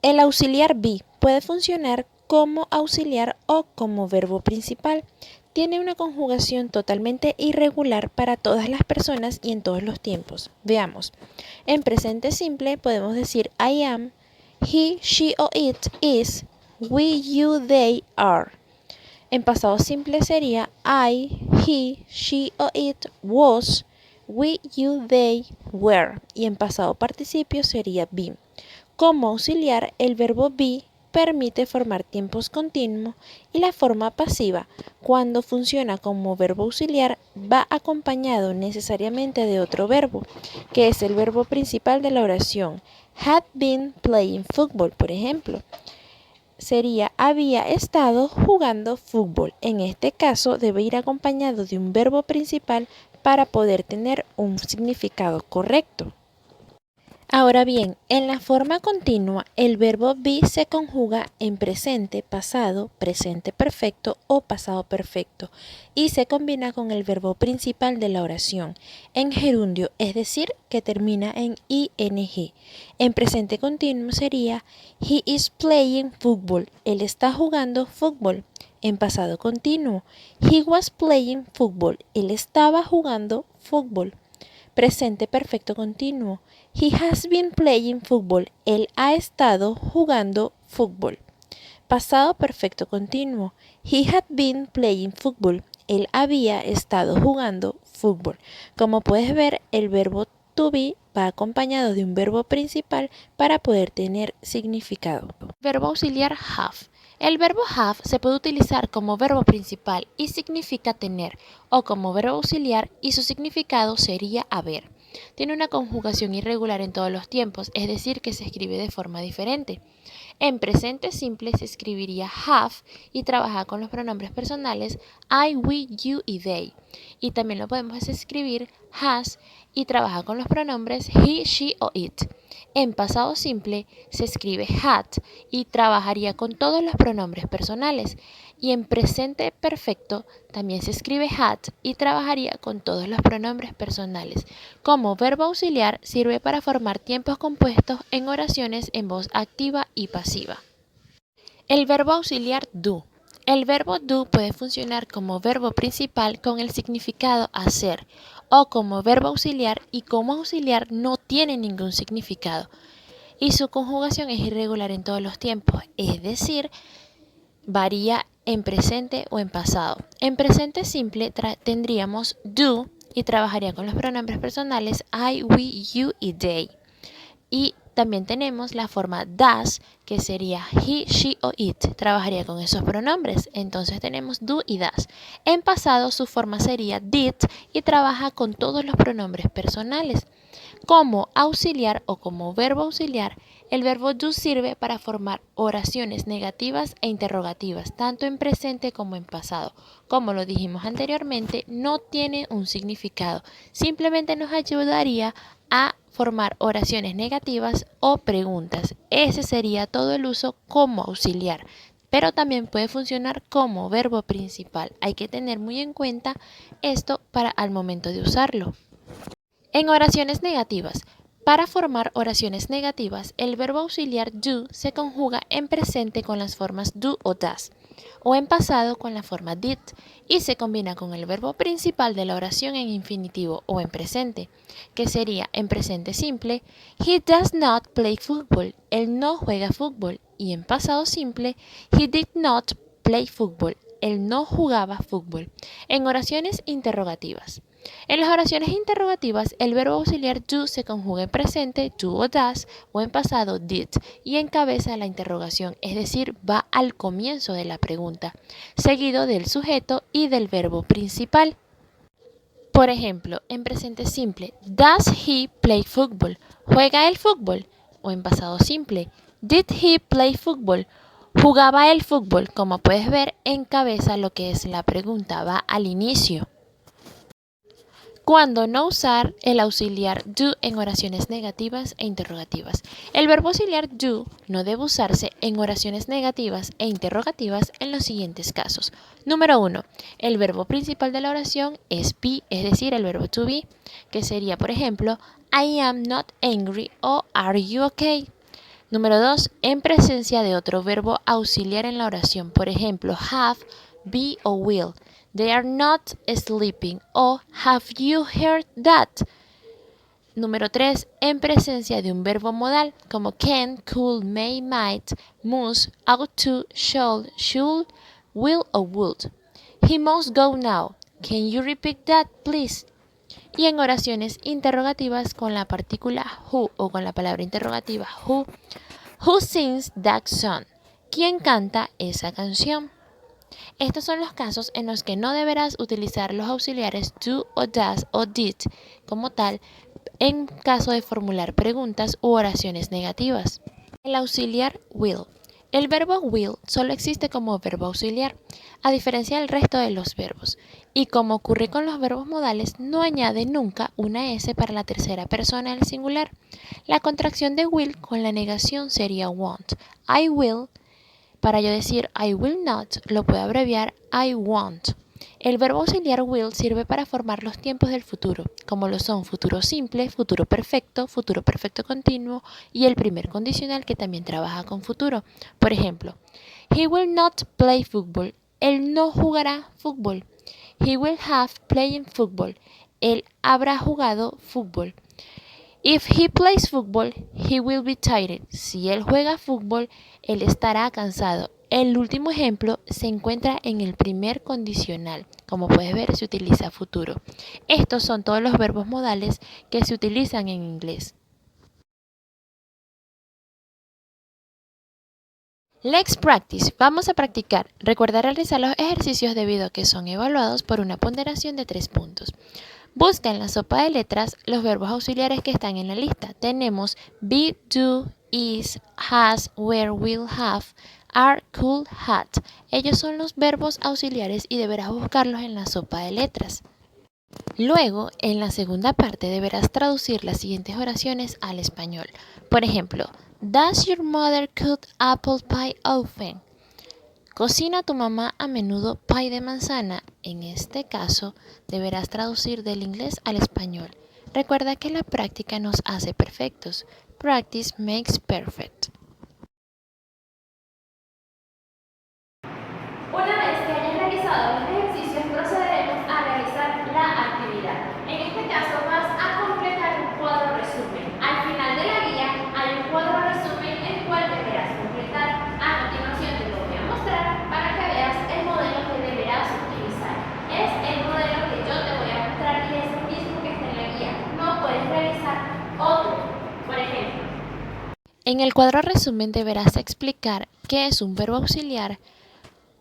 El auxiliar be puede funcionar como auxiliar o como verbo principal. Tiene una conjugación totalmente irregular para todas las personas y en todos los tiempos. Veamos. En presente simple podemos decir I am, he, she o it is, we, you, they are. En pasado simple sería I, he, she o it was, we, you, they were. Y en pasado participio sería be. Como auxiliar, el verbo be permite formar tiempos continuos y la forma pasiva, cuando funciona como verbo auxiliar, va acompañado necesariamente de otro verbo, que es el verbo principal de la oración. Had been playing football, por ejemplo. Sería había estado jugando fútbol. En este caso debe ir acompañado de un verbo principal para poder tener un significado correcto. Ahora bien, en la forma continua, el verbo be se conjuga en presente, pasado, presente perfecto o pasado perfecto y se combina con el verbo principal de la oración en gerundio, es decir, que termina en ing. En presente continuo sería he is playing football, él está jugando fútbol. En pasado continuo, he was playing football, él estaba jugando fútbol. Presente perfecto continuo. He has been playing football. Él ha estado jugando fútbol. Pasado perfecto continuo. He had been playing football. Él había estado jugando fútbol. Como puedes ver, el verbo to be va acompañado de un verbo principal para poder tener significado. Verbo auxiliar have. El verbo have se puede utilizar como verbo principal y significa tener, o como verbo auxiliar y su significado sería haber. Tiene una conjugación irregular en todos los tiempos, es decir, que se escribe de forma diferente. En presente simple se escribiría have y trabaja con los pronombres personales I, we, you y they. Y también lo podemos escribir has y trabaja con los pronombres he, she o it. En pasado simple se escribe had y trabajaría con todos los pronombres personales. Y en presente perfecto también se escribe had y trabajaría con todos los pronombres personales. Como verbo auxiliar sirve para formar tiempos compuestos en oraciones en voz activa y pasiva. El verbo auxiliar do. El verbo do puede funcionar como verbo principal con el significado hacer o como verbo auxiliar y como auxiliar no tiene ningún significado. Y su conjugación es irregular en todos los tiempos, es decir, varía en presente o en pasado. En presente simple tendríamos do y trabajaría con los pronombres personales I, we, you y they. Y también tenemos la forma does, que sería he, she o it. Trabajaría con esos pronombres. Entonces tenemos do y does. En pasado su forma sería did y trabaja con todos los pronombres personales. Como auxiliar o como verbo auxiliar, el verbo do sirve para formar oraciones negativas e interrogativas, tanto en presente como en pasado. Como lo dijimos anteriormente, no tiene un significado, simplemente nos ayudaría a formar oraciones negativas o preguntas. Ese sería todo el uso como auxiliar, pero también puede funcionar como verbo principal. Hay que tener muy en cuenta esto para al momento de usarlo. En oraciones negativas. Para formar oraciones negativas, el verbo auxiliar do se conjuga en presente con las formas do o does, o en pasado con la forma did, y se combina con el verbo principal de la oración en infinitivo o en presente, que sería en presente simple, he does not play football, él no juega fútbol, y en pasado simple, he did not play football, él no jugaba fútbol. En oraciones interrogativas. En las oraciones interrogativas, el verbo auxiliar do se conjuga en presente, do o does, o en pasado, did, y encabeza la interrogación, es decir, va al comienzo de la pregunta, seguido del sujeto y del verbo principal. Por ejemplo, en presente simple, does he play football? ¿Juega el fútbol? O en pasado simple, did he play football? ¿Jugaba el fútbol? Como puedes ver, encabeza lo que es la pregunta, va al inicio. Cuando no usar el auxiliar do en oraciones negativas e interrogativas. El verbo auxiliar do no debe usarse en oraciones negativas e interrogativas en los siguientes casos. Número 1. El verbo principal de la oración es be, es decir, el verbo to be, que sería, por ejemplo, I am not angry o are you okay. Número 2. En presencia de otro verbo auxiliar en la oración. Por ejemplo, have, be o will. They are not sleeping. O have you heard that? Número 3. En presencia de un verbo modal como can, could, may, might, must, ought to, should, will o would. He must go now. Can you repeat that, please? Y en oraciones interrogativas con la partícula who o con la palabra interrogativa who. Who sings that song? ¿Quién canta esa canción? Estos son los casos en los que no deberás utilizar los auxiliares do o does o did como tal en caso de formular preguntas u oraciones negativas. El auxiliar will. El verbo will solo existe como verbo auxiliar, a diferencia del resto de los verbos, y como ocurre con los verbos modales, no añade nunca una S para la tercera persona del singular. La contracción de will con la negación sería won't. I will, para yo decir I will not, lo puedo abreviar I won't. El verbo auxiliar will sirve para formar los tiempos del futuro, como lo son futuro simple, futuro perfecto continuo y el primer condicional que también trabaja con futuro. Por ejemplo, he will not play football. Él no jugará fútbol. He will have playing football. Él habrá jugado fútbol. If he plays football, he will be tired. Si él juega fútbol, él estará cansado. El último ejemplo se encuentra en el primer condicional. Como puedes ver, se utiliza futuro. Estos son todos los verbos modales que se utilizan en inglés. Let's practice. Vamos a practicar. Recuerda realizar los ejercicios debido a que son evaluados por una ponderación de 3 puntos. Busca en la sopa de letras los verbos auxiliares que están en la lista. Tenemos be, do, is, has, were, will, have, are, could, had. Ellos son los verbos auxiliares y deberás buscarlos en la sopa de letras. Luego, en la segunda parte deberás traducir las siguientes oraciones al español. Por ejemplo, does your mother cook apple pie often? ¿Cocina tu mamá a menudo pie de manzana? En este caso, deberás traducir del inglés al español. Recuerda que la práctica nos hace perfectos. Practice makes perfect. Una vez que hayas realizado los ejercicios, procederemos a realizar la actividad. En este caso vas a completar un cuadro resumen. Al final de la guía hay un cuadro resumen el cual deberás completar. A continuación te lo voy a mostrar para que veas el modelo que deberás utilizar. Es el modelo que yo te voy a mostrar y es el mismo que está en la guía. No puedes realizar otro. Por ejemplo, en el cuadro resumen deberás explicar qué es un verbo auxiliar,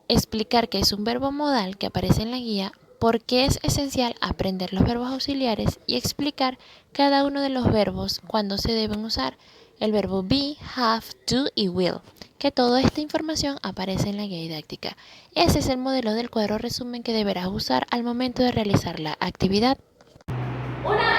explicar qué es un verbo modal que aparece en la guía, por qué es esencial aprender los verbos auxiliares y explicar cada uno de los verbos cuando se deben usar, el verbo be, have, do y will, que toda esta información aparece en la guía didáctica. Ese es el modelo del cuadro resumen que deberás usar al momento de realizar la actividad. una